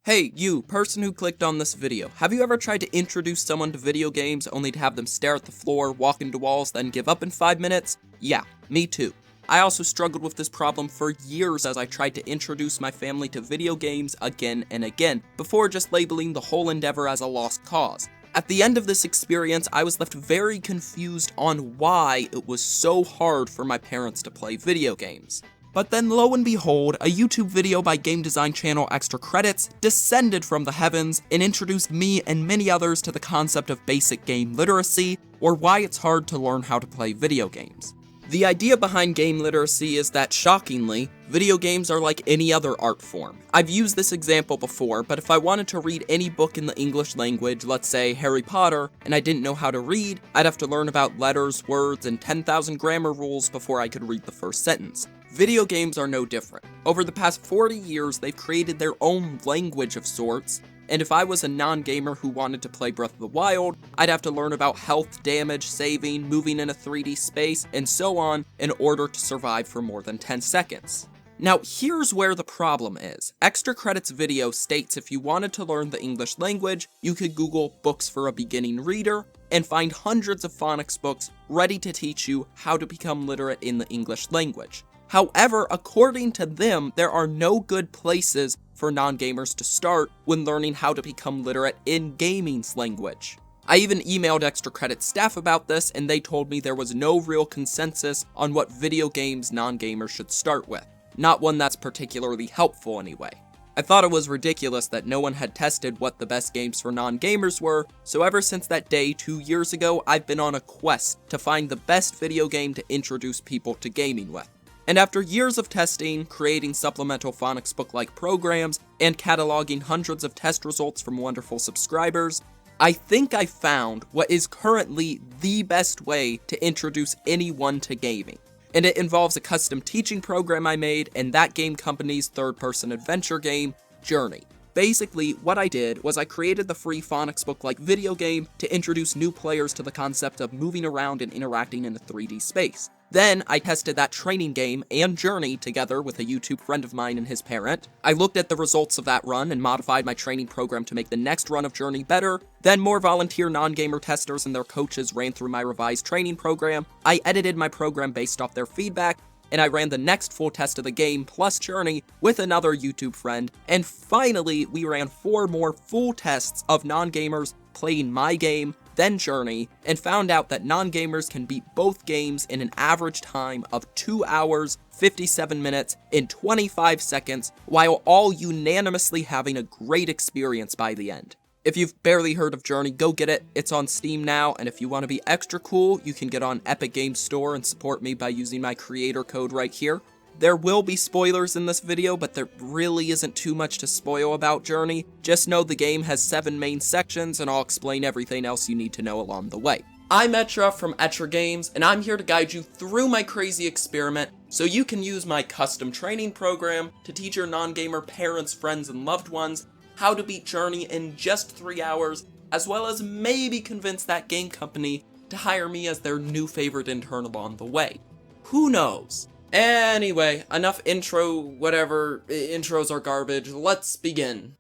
Hey, you, person who clicked on this video, have you ever tried to introduce someone to video games only to have them stare at the floor, walk into walls, then give up in 5 minutes? Yeah, me too. I also struggled with this problem for years as I tried to introduce my family to video games again and again, before just labeling the whole endeavor as a lost cause. At the end of this experience, I was left very confused on why it was so hard for my parents to play video games. But then lo and behold, a YouTube video by game design channel Extra Credits descended from the heavens and introduced me and many others to the concept of basic game literacy, or why it's hard to learn how to play video games. The idea behind game literacy is that, shockingly, video games are like any other art form. I've used this example before, but if I wanted to read any book in the English language, let's say Harry Potter, and I didn't know how to read, I'd have to learn about letters, words, and 10,000 grammar rules before I could read the first sentence. Video games are no different. Over the past 40 years, they've created their own language of sorts, and if I was a non-gamer who wanted to play Breath of the Wild, I'd have to learn about health, damage, saving, moving in a 3D space, and so on in order to survive for more than 10 seconds. Now, here's where the problem is. Extra Credits video states if you wanted to learn the English language, you could Google books for a beginning reader, and find hundreds of phonics books ready to teach you how to become literate in the English language. However, according to them, there are no good places for non-gamers to start when learning how to become literate in gaming's language. I even emailed Extra Credit staff about this, and they told me there was no real consensus on what video games non-gamers should start with. Not one that's particularly helpful anyway. I thought it was ridiculous that no one had tested what the best games for non-gamers were, so ever since that day 2 years ago, I've been on a quest to find the best video game to introduce people to gaming with. And after years of testing, creating supplemental phonics book-like programs, and cataloging hundreds of test results from wonderful subscribers, I think I found what is currently the best way to introduce anyone to gaming. And it involves a custom teaching program I made and that game company's third-person adventure game, Journey. Basically, what I did was I created the free phonics book-like video game to introduce new players to the concept of moving around and interacting in a 3D space. Then, I tested that training game and Journey together with a YouTube friend of mine and his parent. I looked at the results of that run and modified my training program to make the next run of Journey better. Then more volunteer non-gamer testers and their coaches ran through my revised training program. I edited my program based off their feedback, and I ran the next full test of the game plus Journey with another YouTube friend. And finally, we ran 4 more full tests of non-gamers playing my game, then Journey, and found out that non-gamers can beat both games in an average time of 2 hours, 57 minutes, and 25 seconds, while all unanimously having a great experience by the end. If you've barely heard of Journey, go get it. It's on Steam now, and if you want to be extra cool, you can get on Epic Games Store and support me by using my creator code right here. There will be spoilers in this video, but there really isn't too much to spoil about Journey. Just know the game has 7 main sections, and I'll explain everything else you need to know along the way. I'm Etra from Etra Games, and I'm here to guide you through my crazy experiment so you can use my custom training program to teach your non-gamer parents, friends, and loved ones how to beat Journey in just 3 hours, as well as maybe convince that game company to hire me as their new favorite intern along the way. Who knows? Anyway, enough intro, whatever, intros are garbage, let's begin.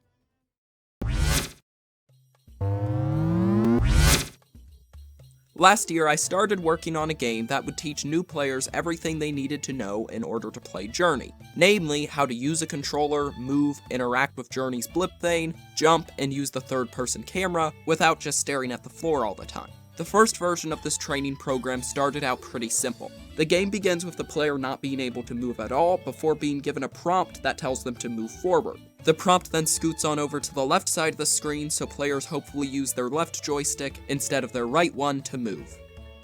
Last year, I started working on a game that would teach new players everything they needed to know in order to play Journey. Namely, how to use a controller, move, interact with Journey's blip thing, jump, and use the third-person camera without just staring at the floor all the time. The first version of this training program started out pretty simple. The game begins with the player not being able to move at all before being given a prompt that tells them to move forward. The prompt then scoots on over to the left side of the screen so players hopefully use their left joystick instead of their right one to move.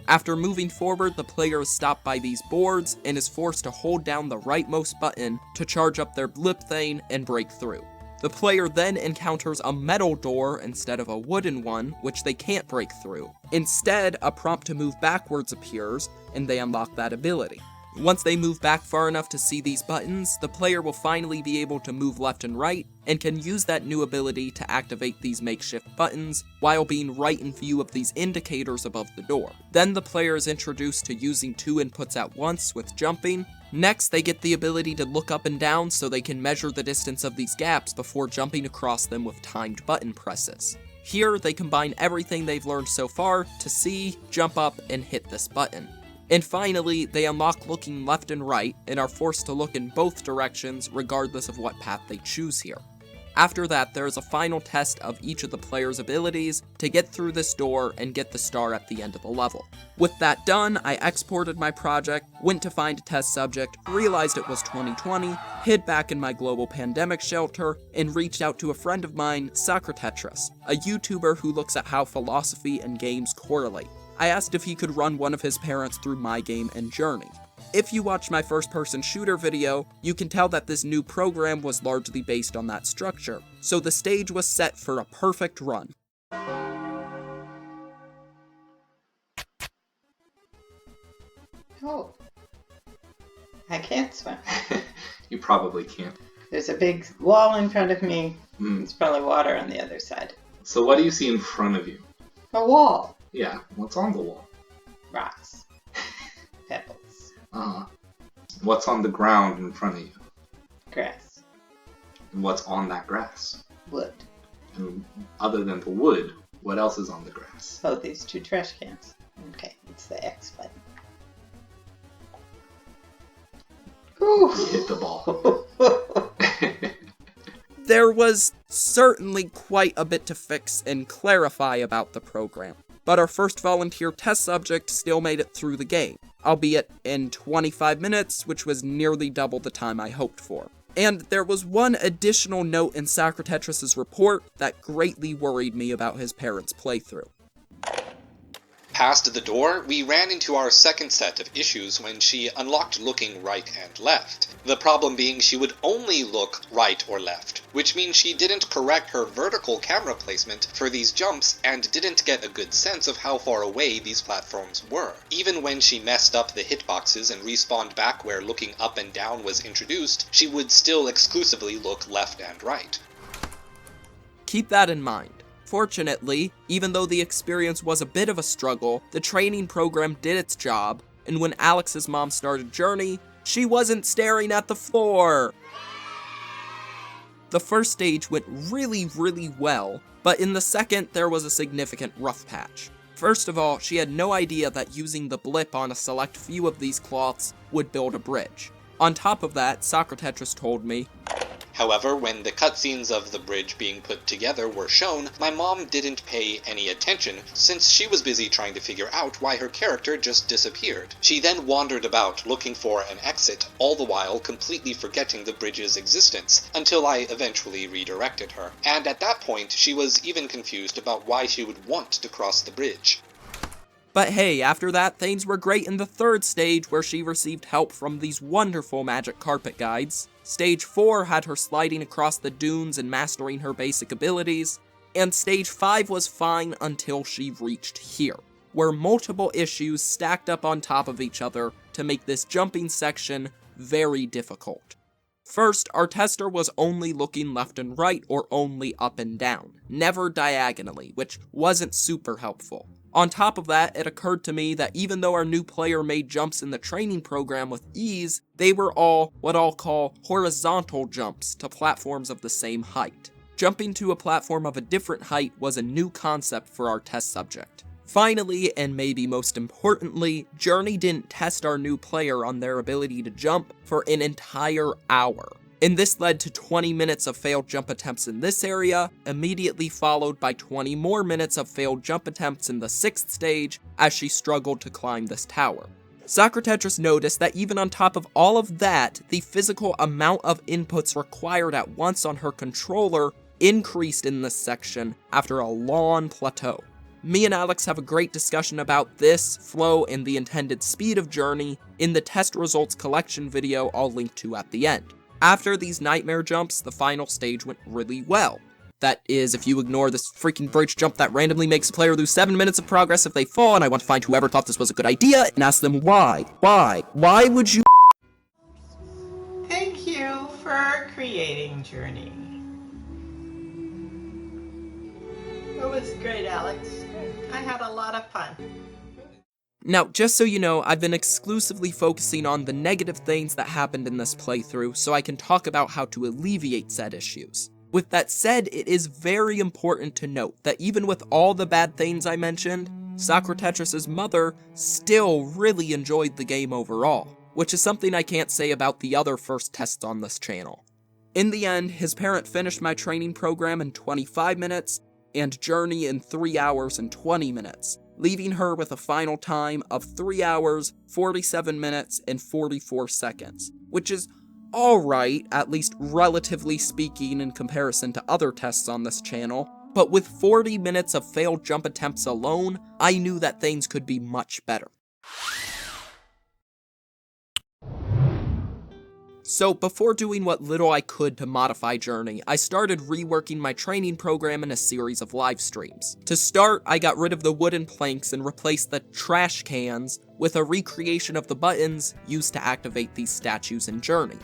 After moving forward, the player is stopped by these boards and is forced to hold down the rightmost button to charge up their blip thing and break through. The player then encounters a metal door instead of a wooden one, which they can't break through. Instead, a prompt to move backwards appears, and they unlock that ability. Once they move back far enough to see these buttons, the player will finally be able to move left and right, and can use that new ability to activate these makeshift buttons, while being right in view of these indicators above the door. Then the player is introduced to using 2 inputs at once with jumping, Next, they get the ability to look up and down so they can measure the distance of these gaps before jumping across them with timed button presses. Here, they combine everything they've learned so far to see, jump up, and hit this button. And finally, they unlock looking left and right, and are forced to look in both directions regardless of what path they choose here. After that, there is a final test of each of the players' abilities to get through this door and get the star at the end of the level. With that done, I exported my project, went to find a test subject, realized it was 2020, hid back in my global pandemic shelter, and reached out to a friend of mine, Socratetris, a YouTuber who looks at how philosophy and games correlate. I asked if he could run one of his parents through my game and journey. If you watch my first-person shooter video, you can tell that this new program was largely based on that structure, so the stage was set for a perfect run. Oh, I can't swim. You probably can't. There's a big wall in front of me. Mm. There's probably water on the other side. So what do you see in front of you? A wall. Yeah, what's on the wall? Rocks. Pebbles. What's on the ground in front of you? Grass. And what's on that grass? Wood. And other than the wood, what else is on the grass? Oh, these 2 trash cans. Okay, it's the X button. Ooh. You hit the ball. There was certainly quite a bit to fix and clarify about the program, but our first volunteer test subject still made it through the game, albeit in 25 minutes, which was nearly double the time I hoped for. And there was one additional note in Socratetris' report that greatly worried me about his parents' playthrough. Past the door, we ran into our second set of issues when she unlocked looking right and left. The problem being she would only look right or left, which means she didn't correct her vertical camera placement for these jumps and didn't get a good sense of how far away these platforms were. Even when she messed up the hitboxes and respawned back where looking up and down was introduced, she would still exclusively look left and right. Keep that in mind. Fortunately, even though the experience was a bit of a struggle, the training program did its job, and when Alex's mom started Journey, she wasn't staring at the floor! The first stage went really well, but in the second there was a significant rough patch. First of all, she had no idea that using the blip on a select few of these cloths would build a bridge. On top of that, Socratetris told me, However, when the cutscenes of the bridge being put together were shown, my mom didn't pay any attention since she was busy trying to figure out why her character just disappeared. She then wandered about looking for an exit, all the while completely forgetting the bridge's existence, until I eventually redirected her. And at that point, she was even confused about why she would want to cross the bridge. But hey, after that, things were great in the third stage where she received help from these wonderful magic carpet guides. Stage 4 had her sliding across the dunes and mastering her basic abilities. And Stage 5 was fine until she reached here, where multiple issues stacked up on top of each other to make this jumping section very difficult. First, our tester was only looking left and right or only up and down, never diagonally, which wasn't super helpful. On top of that, it occurred to me that even though our new player made jumps in the training program with ease, they were all what I'll call horizontal jumps to platforms of the same height. Jumping to a platform of a different height was a new concept for our test subject. Finally, and maybe most importantly, Journey didn't test our new player on their ability to jump for an entire hour. And this led to 20 minutes of failed jump attempts in this area, immediately followed by 20 more minutes of failed jump attempts in the 6th stage as she struggled to climb this tower. Socratetris noticed that even on top of all of that, the physical amount of inputs required at once on her controller increased in this section after a long plateau. Me and Alex have a great discussion about this, flow, and the intended speed of Journey in the test results collection video I'll link to at the end. After these nightmare jumps, the final stage went really well. That is, if you ignore this freaking bridge jump that randomly makes a player lose 7 minutes of progress if they fall, and I want to find whoever thought this was a good idea and ask them why. Why would you— Thank you for creating Journey. It was great, Alex. I had a lot of fun. Now, just so you know, I've been exclusively focusing on the negative things that happened in this playthrough, so I can talk about how to alleviate said issues. With that said, it is very important to note that even with all the bad things I mentioned, Socratetris' mother still really enjoyed the game overall, which is something I can't say about the other first tests on this channel. In the end, his parent finished my training program in 25 minutes, and Journey in 3 hours and 20 minutes, leaving her with a final time of 3 hours, 47 minutes, and 44 seconds, which is alright, at least relatively speaking in comparison to other tests on this channel, but with 40 minutes of failed jump attempts alone, I knew that things could be much better. So before doing what little I could to modify Journey, I started reworking my training program in a series of live streams. To start, I got rid of the wooden planks and replaced the trash cans with a recreation of the buttons used to activate these statues in Journey.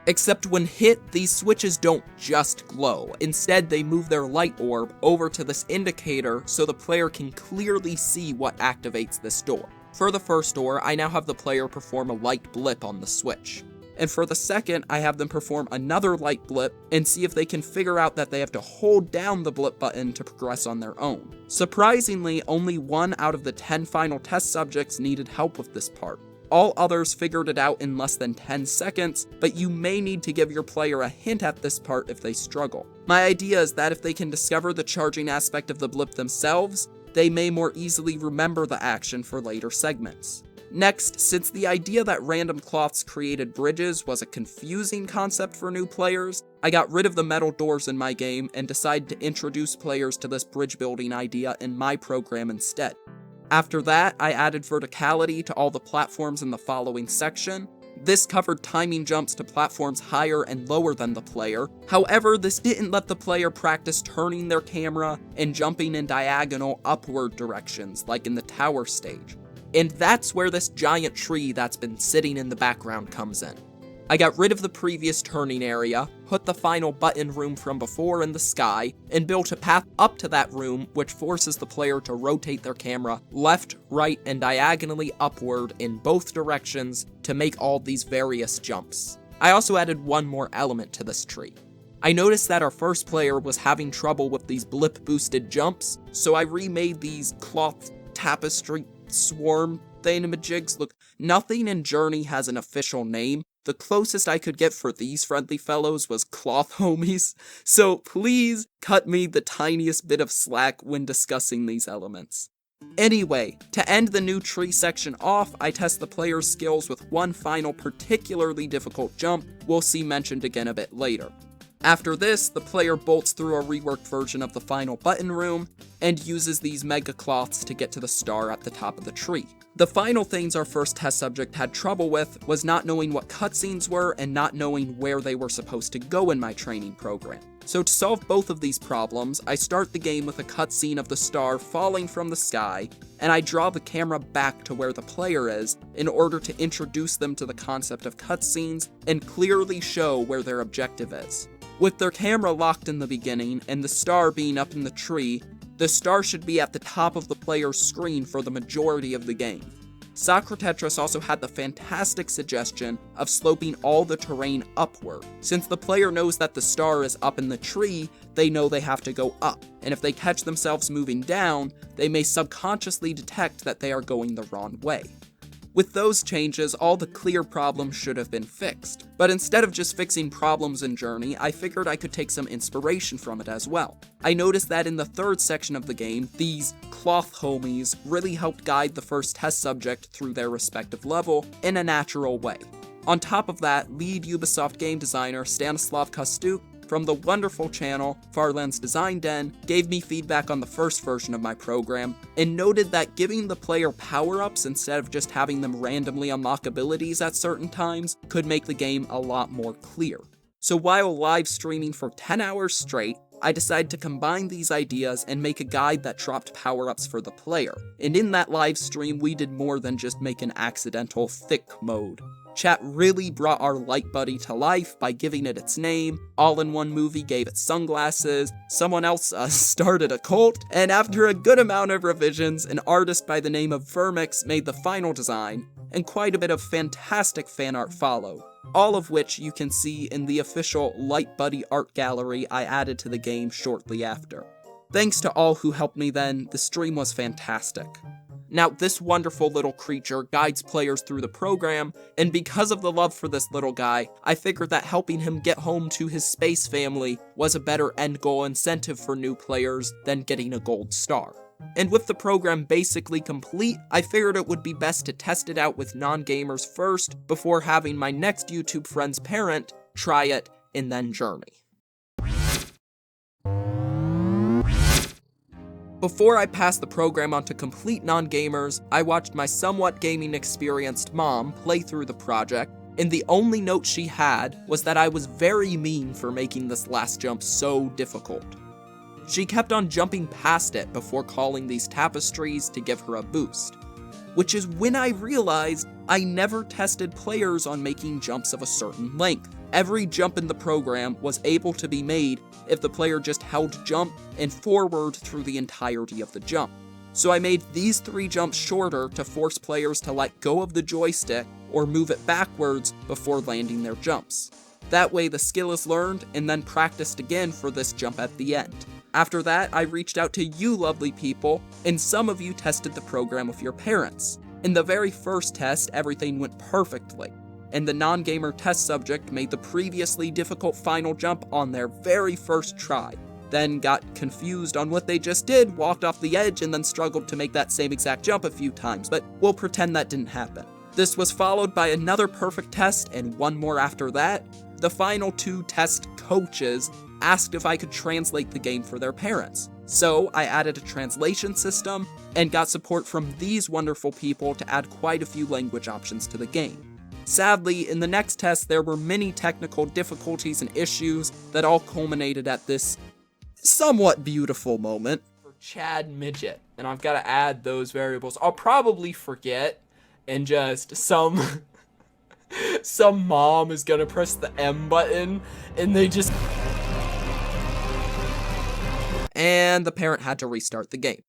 Except when hit, these switches don't just glow. Instead, they move their light orb over to this indicator so the player can clearly see what activates this door. For the first door, I now have the player perform a light blip on the switch. And for the second, I have them perform another light blip and see if they can figure out that they have to hold down the blip button to progress on their own. Surprisingly, only 1 out of the 10 final test subjects needed help with this part. All others figured it out in less than 10 seconds, but you may need to give your player a hint at this part if they struggle. My idea is that if they can discover the charging aspect of the blip themselves, they may more easily remember the action for later segments. Next, since the idea that random cloths created bridges was a confusing concept for new players, I got rid of the metal doors in my game and decided to introduce players to this bridge building idea in my program instead. After that, I added verticality to all the platforms in the following section. This covered timing jumps to platforms higher and lower than the player. However, this didn't let the player practice turning their camera and jumping in diagonal upward directions, like in the tower stage. And that's where this giant tree that's been sitting in the background comes in. I got rid of the previous turning area, put the final button room from before in the sky, and built a path up to that room which forces the player to rotate their camera left, right, and diagonally upward in both directions to make all these various jumps. I also added one more element to this tree. I noticed that our first player was having trouble with these blip-boosted jumps, so I remade these cloth tapestry swarm thingamajigs. Look, nothing in Journey has an official name. The closest I could get for these friendly fellows was cloth homies, so please cut me the tiniest bit of slack when discussing these elements. Anyway, to end the new tree section off, I test the player's skills with one final particularly difficult jump we'll see mentioned again a bit later. After this, the player bolts through a reworked version of the final button room, and uses these mega cloths to get to the star at the top of the tree. The final things our first test subject had trouble with was not knowing what cutscenes were and not knowing where they were supposed to go in my training program. So to solve both of these problems, I start the game with a cutscene of the star falling from the sky, and I draw the camera back to where the player is in order to introduce them to the concept of cutscenes and clearly show where their objective is. With their camera locked in the beginning, and the star being up in the tree, the star should be at the top of the player's screen for the majority of the game. Socratetris also had the fantastic suggestion of sloping all the terrain upward. Since the player knows that the star is up in the tree, they know they have to go up, and if they catch themselves moving down, they may subconsciously detect that they are going the wrong way. With those changes, all the clear problems should have been fixed. But instead of just fixing problems in Journey, I figured I could take some inspiration from it as well. I noticed that in the third section of the game, these cloth homies really helped guide the first test subject through their respective level in a natural way. On top of that, lead Ubisoft game designer Stanislav Kostuk from the wonderful channel Farland's Design Den gave me feedback on the first version of my program, and noted that giving the player power-ups instead of just having them randomly unlock abilities at certain times could make the game a lot more clear. So while live streaming for 10 hours straight, I decided to combine these ideas and make a guide that dropped power-ups for the player. And in that live stream, we did more than just make an accidental thick mode. Chat really brought our light buddy to life by giving it its name, All-in-One Movie gave it sunglasses, someone else started a cult, and after a good amount of revisions, an artist by the name of Vermix made the final design, and quite a bit of fantastic fan art followed, all of which you can see in the official Light Buddy art gallery I added to the game shortly after. Thanks to all who helped me then, the stream was fantastic. Now, this wonderful little creature guides players through the program, and because of the love for this little guy, I figured that helping him get home to his space family was a better end goal incentive for new players than getting a gold star. And with the program basically complete, I figured it would be best to test it out with non-gamers first before having my next YouTube friend's parent try it and then journey. Before I passed the program on to complete non-gamers, I watched my somewhat gaming experienced mom play through the project, and the only note she had was that I was very mean for making this last jump so difficult. She kept on jumping past it before calling these tapestries to give her a boost, which is when I realized I never tested players on making jumps of a certain length. Every jump in the program was able to be made if the player just held jump and forward through the entirety of the jump. So I made these 3 jumps shorter to force players to let go of the joystick or move it backwards before landing their jumps. That way the skill is learned and then practiced again for this jump at the end. After that, I reached out to you lovely people, and some of you tested the program with your parents. In the very first test, everything went perfectly, and the non-gamer test subject made the previously difficult final jump on their very first try, then got confused on what they just did, walked off the edge, and then struggled to make that same exact jump a few times, but we'll pretend that didn't happen. This was followed by another perfect test, and one more after that. The final 2 test coaches asked if I could translate the game for their parents. So I added a translation system, and got support from these wonderful people to add quite a few language options to the game. Sadly, in the next test there were many technical difficulties and issues that all culminated at this somewhat beautiful moment. For Chad Midget, and I've got to add those variables. I'll probably forget, and just some mom is gonna press the M button, and they just... and the parent had to restart the game.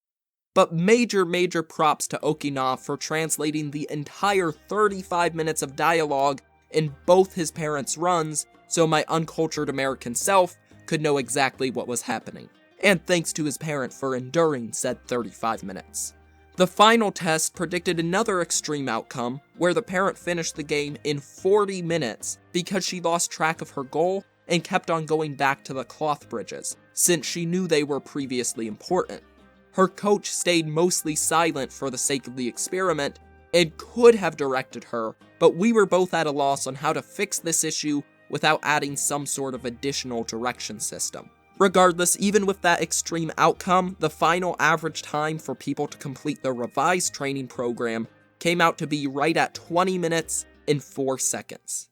But major props to Okinawa for translating the entire 35 minutes of dialogue in both his parents' runs, so my uncultured American self could know exactly what was happening. And thanks to his parent for enduring said 35 minutes. The final test predicted another extreme outcome, where the parent finished the game in 40 minutes because she lost track of her goal and kept on going back to the cloth bridges, since she knew they were previously important. Her coach stayed mostly silent for the sake of the experiment, and could have directed her, but we were both at a loss on how to fix this issue without adding some sort of additional direction system. Regardless, even with that extreme outcome, the final average time for people to complete the revised training program came out to be right at 20 minutes and 4 seconds.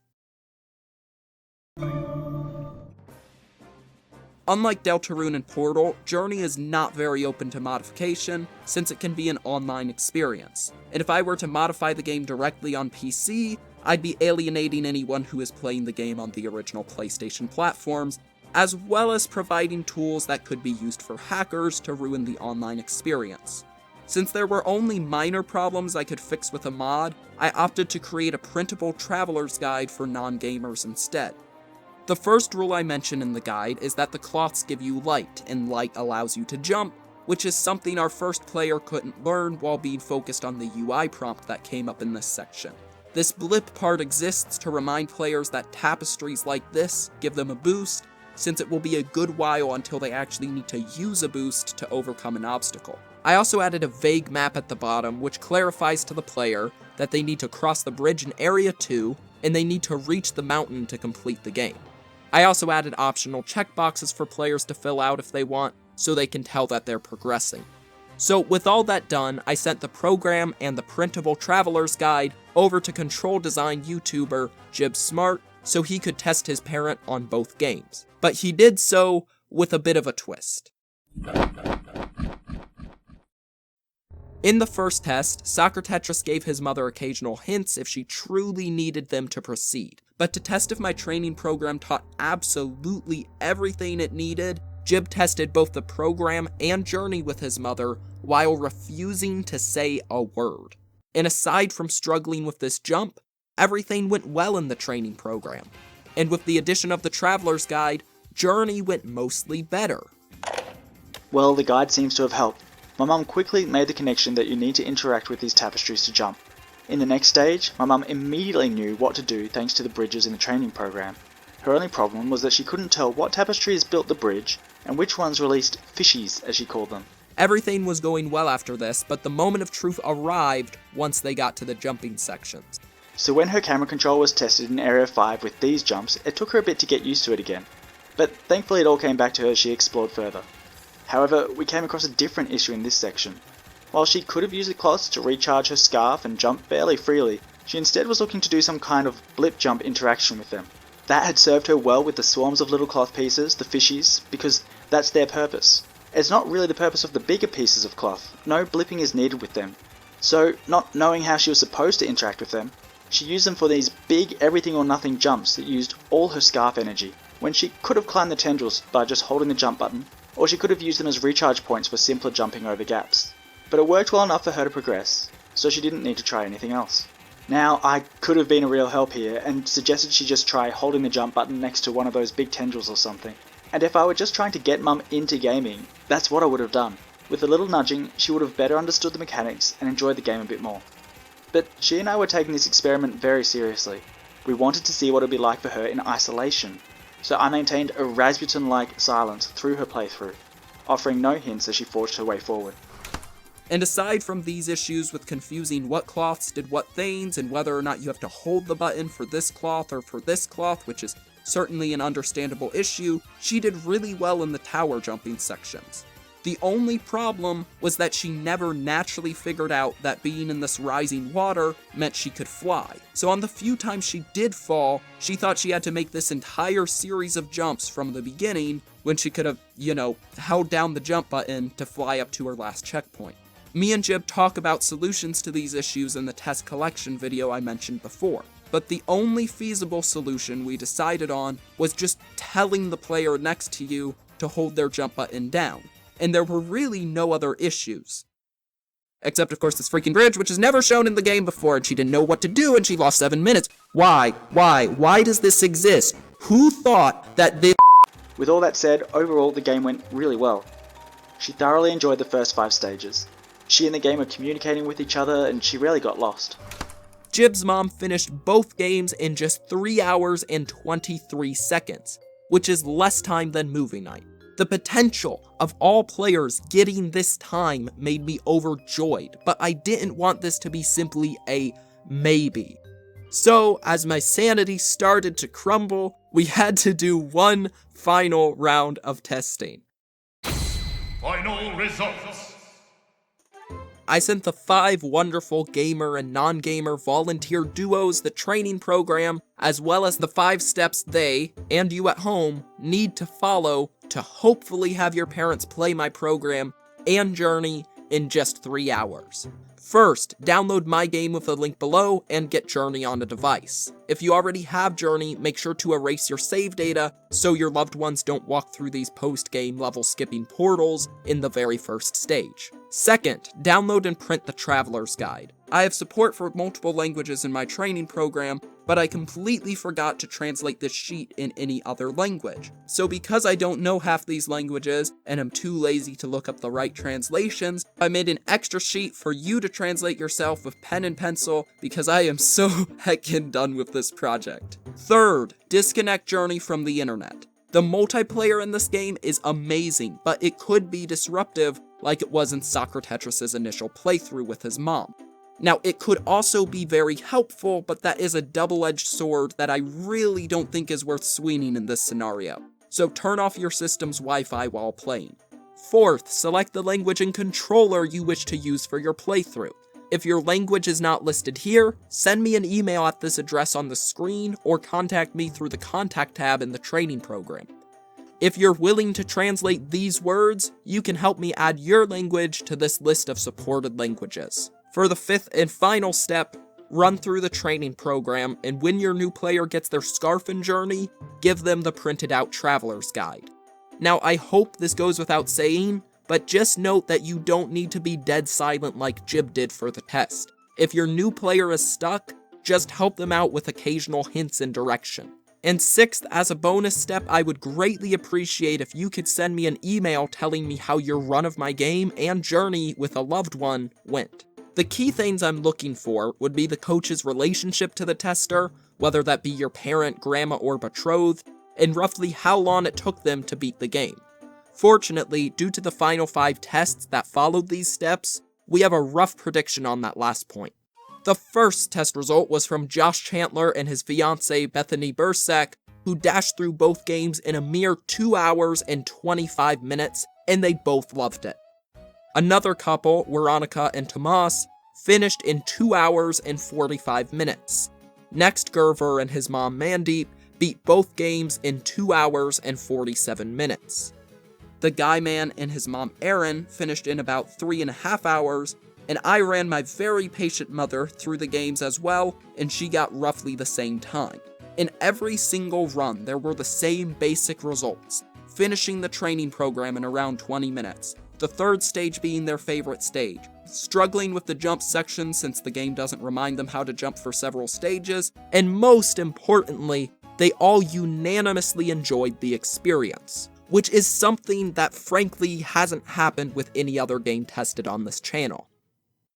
Unlike Deltarune and Portal, Journey is not very open to modification, since it can be an online experience. And if I were to modify the game directly on PC, I'd be alienating anyone who is playing the game on the original PlayStation platforms, as well as providing tools that could be used for hackers to ruin the online experience. Since there were only minor problems I could fix with a mod, I opted to create a printable traveler's guide for non-gamers instead. The first rule I mention in the guide is that the cloths give you light, and light allows you to jump, which is something our first player couldn't learn while being focused on the UI prompt that came up in this section. This blip part exists to remind players that tapestries like this give them a boost, since it will be a good while until they actually need to use a boost to overcome an obstacle. I also added a vague map at the bottom, which clarifies to the player that they need to cross the bridge in Area 2, and they need to reach the mountain to complete the game. I also added optional checkboxes for players to fill out if they want, so they can tell that they're progressing. So with all that done, I sent the program and the printable traveler's guide over to control design YouTuber Jib Smart so he could test his parent on both games. But he did so with a bit of a twist. In the first test, Soccer Tetris gave his mother occasional hints if she truly needed them to proceed. But to test if my training program taught absolutely everything it needed, Jib tested both the program and journey with his mother while refusing to say a word. And aside from struggling with this jump, everything went well in the training program. And with the addition of the Traveler's Guide, Journey went mostly better. Well, the guide seems to have helped. My mum quickly made the connection that you need to interact with these tapestries to jump. In the next stage, my mum immediately knew what to do thanks to the bridges in the training program. Her only problem was that she couldn't tell what tapestries built the bridge and which ones released fishies, as she called them. Everything was going well after this, but the moment of truth arrived once they got to the jumping sections. So when her camera control was tested in Area 5 with these jumps, it took her a bit to get used to it again. But thankfully it all came back to her as she explored further. However, we came across a different issue in this section. While she could have used the cloths to recharge her scarf and jump fairly freely, she instead was looking to do some kind of blip jump interaction with them. That had served her well with the swarms of little cloth pieces, the fishies, because that's their purpose. It's not really the purpose of the bigger pieces of cloth. No blipping is needed with them. So, not knowing how she was supposed to interact with them, she used them for these big everything or nothing jumps that used all her scarf energy, when she could have climbed the tendrils by just holding the jump button, or she could have used them as recharge points for simpler jumping over gaps. But it worked well enough for her to progress, so she didn't need to try anything else. Now, I could have been a real help here and suggested she just try holding the jump button next to one of those big tendrils or something. And if I were just trying to get Mum into gaming, that's what I would have done. With a little nudging, she would have better understood the mechanics and enjoyed the game a bit more. But she and I were taking this experiment very seriously. We wanted to see what it would be like for her in isolation, so I maintained a Rasputin-like silence through her playthrough, offering no hints as she forged her way forward. And aside from these issues with confusing what cloths did what things and whether or not you have to hold the button for this cloth or for this cloth, which is certainly an understandable issue, she did really well in the tower jumping sections. The only problem was that she never naturally figured out that being in this rising water meant she could fly. So on the few times she did fall, she thought she had to make this entire series of jumps from the beginning when she could have, held down the jump button to fly up to her last checkpoint. Me and Jib talk about solutions to these issues in the test collection video I mentioned before, but the only feasible solution we decided on was just telling the player next to you to hold their jump button down, and there were really no other issues. Except, of course, this freaking bridge, which is never shown in the game before, and she didn't know what to do, and she lost 7 minutes. Why does this exist? Who thought that this... With all that said, overall the game went really well. She thoroughly enjoyed the first 5 stages. She and the game were communicating with each other, and she rarely got lost. Jib's mom finished both games in just 3 hours and 23 seconds, which is less time than movie night. The potential of all players getting this time made me overjoyed, but I didn't want this to be simply a maybe. So, as my sanity started to crumble, we had to do one final round of testing. Final results. I sent the 5 wonderful gamer and non-gamer volunteer duos the training program, as well as the 5 steps they, and you at home, need to follow to hopefully have your parents play my program and journey in just 3 hours. First, download my game with the link below and get Journey on a device. If you already have Journey, make sure to erase your save data so your loved ones don't walk through these post-game level skipping portals in the very first stage. Second, download and print the Traveler's Guide. I have support for multiple languages in my training program, but I completely forgot to translate this sheet in any other language. So because I don't know half these languages, and am too lazy to look up the right translations, I made an extra sheet for you to translate yourself with pen and pencil, because I am so heckin' done with this project. Third, disconnect Journey from the internet. The multiplayer in this game is amazing, but it could be disruptive like it was in Soccer Tetris' initial playthrough with his mom. Now, it could also be very helpful, but that is a double-edged sword that I really don't think is worth swinging in this scenario. So turn off your system's Wi-Fi while playing. Fourth, select the language and controller you wish to use for your playthrough. If your language is not listed here, send me an email at this address on the screen or contact me through the contact tab in the training program. If you're willing to translate these words, you can help me add your language to this list of supported languages. For the 5th and final step, run through the training program, and when your new player gets their scarf in Journey, give them the printed out Traveler's Guide. Now, I hope this goes without saying, but just note that you don't need to be dead silent like Jib did for the test. If your new player is stuck, just help them out with occasional hints and direction. And 6th, as a bonus step, I would greatly appreciate if you could send me an email telling me how your run of my game and journey with a loved one went. The key things I'm looking for would be the coach's relationship to the tester, whether that be your parent, grandma, or betrothed, and roughly how long it took them to beat the game. Fortunately, due to the final 5 tests that followed these steps, we have a rough prediction on that last point. The first test result was from Josh Chandler and his fiancée Bethany Bursek, who dashed through both games in a mere 2 hours and 25 minutes, and they both loved it. Another couple, Veronica and Tomas, finished in 2 hours and 45 minutes. Next, Gerver and his mom Mandeep beat both games in 2 hours and 47 minutes. The Guy Man and his mom Erin finished in about 3.5 hours, and I ran my very patient mother through the games as well, and she got roughly the same time. In every single run, there were the same basic results, finishing the training program in around 20 minutes, the 3rd stage being their favorite stage, struggling with the jump section since the game doesn't remind them how to jump for several stages, and most importantly, they all unanimously enjoyed the experience, which is something that frankly hasn't happened with any other game tested on this channel.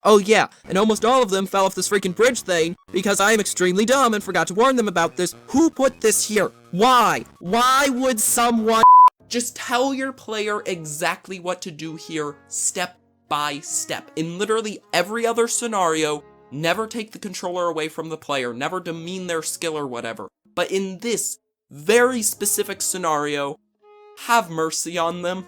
Oh yeah, and almost all of them fell off this freaking bridge thing because I am extremely dumb and forgot to warn them about this. Who put this here? Why? Why would someone... Just tell your player exactly what to do here, step by step. In literally every other scenario, never take the controller away from the player, never demean their skill or whatever. But in this very specific scenario, have mercy on them.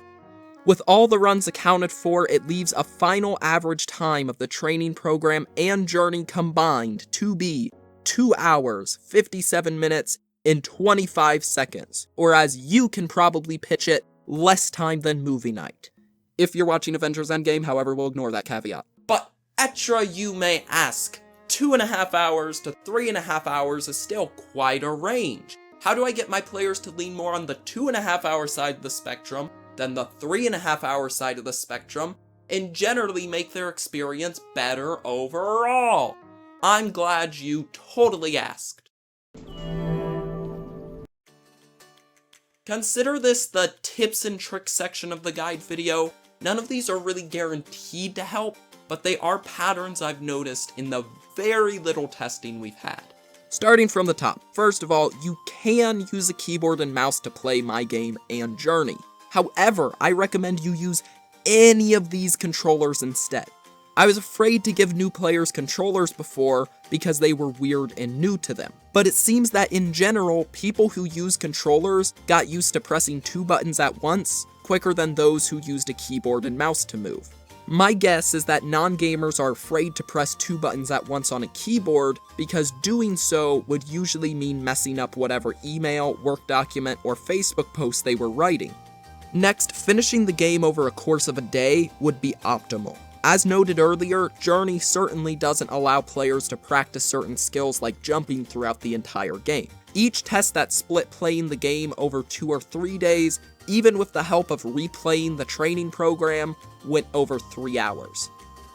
With all the runs accounted for, it leaves a final average time of the training program and journey combined to be 2 hours, 57 minutes, and 25 seconds, or as you can probably pitch it, less time than movie night. If you're watching Avengers Endgame, however, we'll ignore that caveat. But, Etra, you may ask, 2.5 hours to 3.5 hours is still quite a range. How do I get my players to lean more on the 2.5 hour side of the spectrum than the 3.5 hour side of the spectrum, and generally make their experience better overall? I'm glad you totally asked. Consider this the tips and tricks section of the guide video. None of these are really guaranteed to help, but they are patterns I've noticed in the very little testing we've had. Starting from the top, first of all, you can use a keyboard and mouse to play My Game and Journey. However, I recommend you use any of these controllers instead. I was afraid to give new players controllers before because they were weird and new to them. But it seems that in general, people who use controllers got used to pressing 2 buttons at once quicker than those who used a keyboard and mouse to move. My guess is that non-gamers are afraid to press 2 buttons at once on a keyboard because doing so would usually mean messing up whatever email, work document, or Facebook post they were writing. Next, finishing the game over a course of a day would be optimal. As noted earlier, Journey certainly doesn't allow players to practice certain skills like jumping throughout the entire game. Each test that split playing the game over 2 or 3 days, even with the help of replaying the training program, went over 3 hours.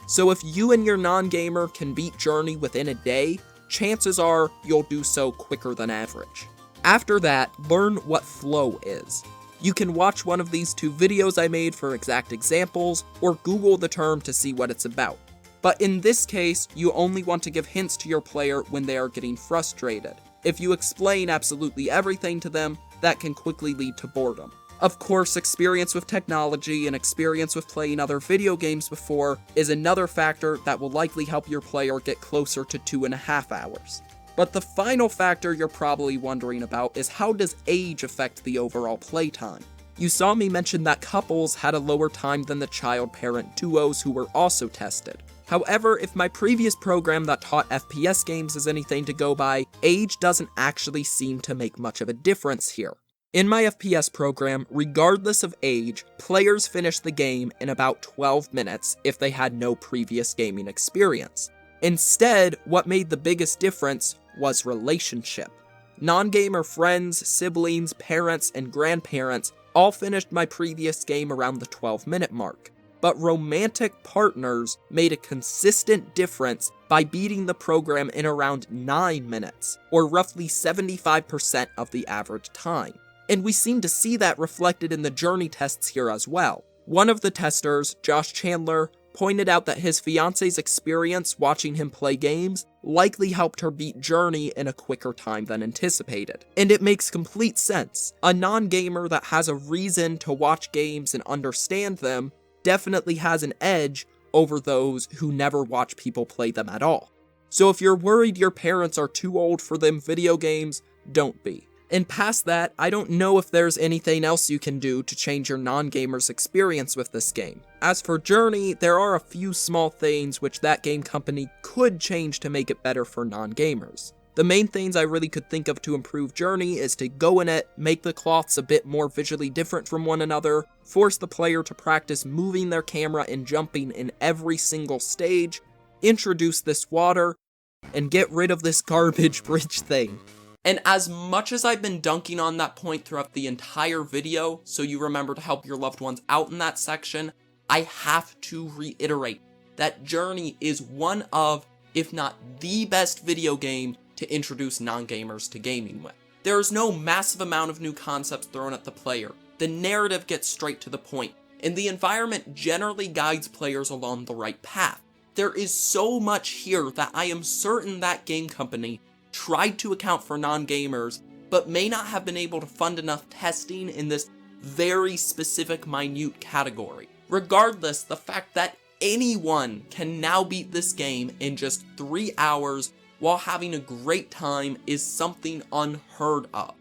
So if you and your non-gamer can beat Journey within a day, chances are you'll do so quicker than average. After that, learn what flow is. You can watch one of these 2 videos I made for exact examples, or Google the term to see what it's about. But in this case, you only want to give hints to your player when they are getting frustrated. If you explain absolutely everything to them, that can quickly lead to boredom. Of course, experience with technology and experience with playing other video games before is another factor that will likely help your player get closer to 2.5 hours. But the final factor you're probably wondering about is how does age affect the overall playtime? You saw me mention that couples had a lower time than the child-parent duos who were also tested. However, if my previous program that taught FPS games is anything to go by, age doesn't actually seem to make much of a difference here. In my FPS program, regardless of age, players finished the game in about 12 minutes if they had no previous gaming experience. Instead, what made the biggest difference was relationship. Non-gamer friends, siblings, parents, and grandparents all finished my previous game around the 12-minute mark. But romantic partners made a consistent difference by beating the program in around 9 minutes, or roughly 75% of the average time. And we seem to see that reflected in the journey tests here as well. One of the testers, Josh Chandler, pointed out that his fiance's experience watching him play games likely helped her beat Journey in a quicker time than anticipated. And it makes complete sense. A non-gamer that has a reason to watch games and understand them definitely has an edge over those who never watch people play them at all. So if you're worried your parents are too old for them video games, don't be. And past that, I don't know if there's anything else you can do to change your non-gamer's experience with this game. As for Journey, there are a few small things which that game company could change to make it better for non-gamers. The main things I really could think of to improve Journey is to go in it, make the cloths a bit more visually different from one another, force the player to practice moving their camera and jumping in every single stage, introduce this water, and get rid of this garbage bridge thing. And as much as I've been dunking on that point throughout the entire video, so you remember to help your loved ones out in that section, I have to reiterate that Journey is one of, if not the best video game to introduce non-gamers to gaming with. There is no massive amount of new concepts thrown at the player, the narrative gets straight to the point, and the environment generally guides players along the right path. There is so much here that I am certain that game company tried to account for non-gamers, but may not have been able to fund enough testing in this very specific minute category. Regardless, the fact that anyone can now beat this game in just 3 hours while having a great time is something unheard of.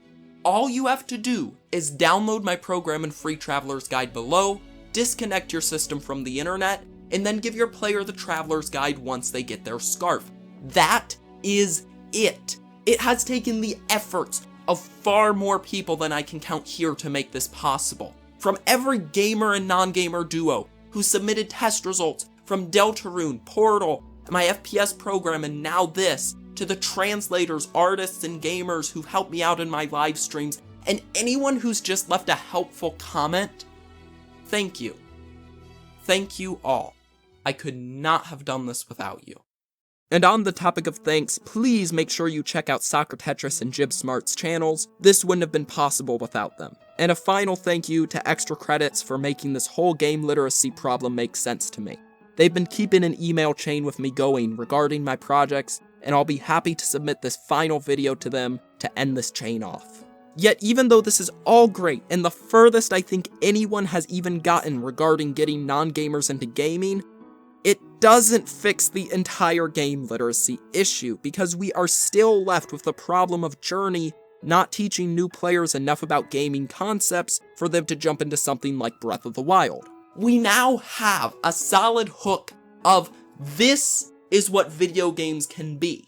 All you have to do is download my program and free Traveler's Guide below, disconnect your system from the internet, and then give your player the Traveler's Guide once they get their scarf. That is it. It has taken the efforts of far more people than I can count here to make this possible. From every gamer and non-gamer duo who submitted test results, from Deltarune, Portal, my FPS program, and now this, to the translators, artists, and gamers who've helped me out in my live streams, and anyone who's just left a helpful comment, thank you. Thank you all. I could not have done this without you. And on the topic of thanks, please make sure you check out Soccer Tetris and JibSmart's channels. This wouldn't have been possible without them. And a final thank you to Extra Credits for making this whole game literacy problem make sense to me. They've been keeping an email chain with me going regarding my projects, and I'll be happy to submit this final video to them to end this chain off. Yet even though this is all great, and the furthest I think anyone has even gotten regarding getting non-gamers into gaming, it doesn't fix the entire game literacy issue, because we are still left with the problem of Journey not teaching new players enough about gaming concepts for them to jump into something like Breath of the Wild. We now have a solid hook of this is what video games can be,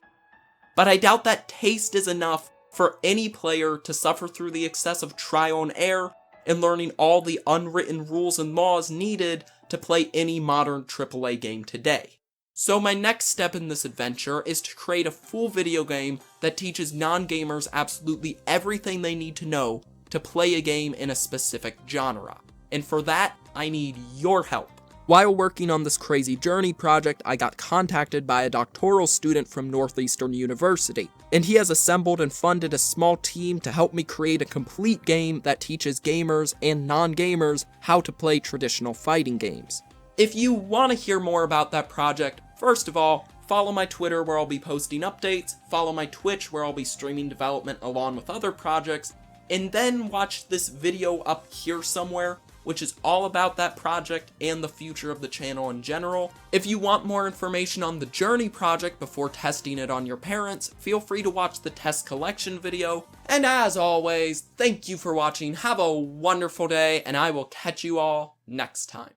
but I doubt that taste is enough for any player to suffer through the excessive trial and error and learning all the unwritten rules and laws needed to play any modern AAA game today. So my next step in this adventure is to create a full video game that teaches non-gamers absolutely everything they need to know to play a game in a specific genre. And for that, I need your help. While working on this crazy Journey project, I got contacted by a doctoral student from Northeastern University, and he has assembled and funded a small team to help me create a complete game that teaches gamers and non-gamers how to play traditional fighting games. If you want to hear more about that project, first of all, follow my Twitter where I'll be posting updates, follow my Twitch where I'll be streaming development along with other projects, and then watch this video up here somewhere, which is all about that project and the future of the channel in general. If you want more information on the Journey project before testing it on your parents, feel free to watch the test collection video. And as always, thank you for watching, have a wonderful day, and I will catch you all next time.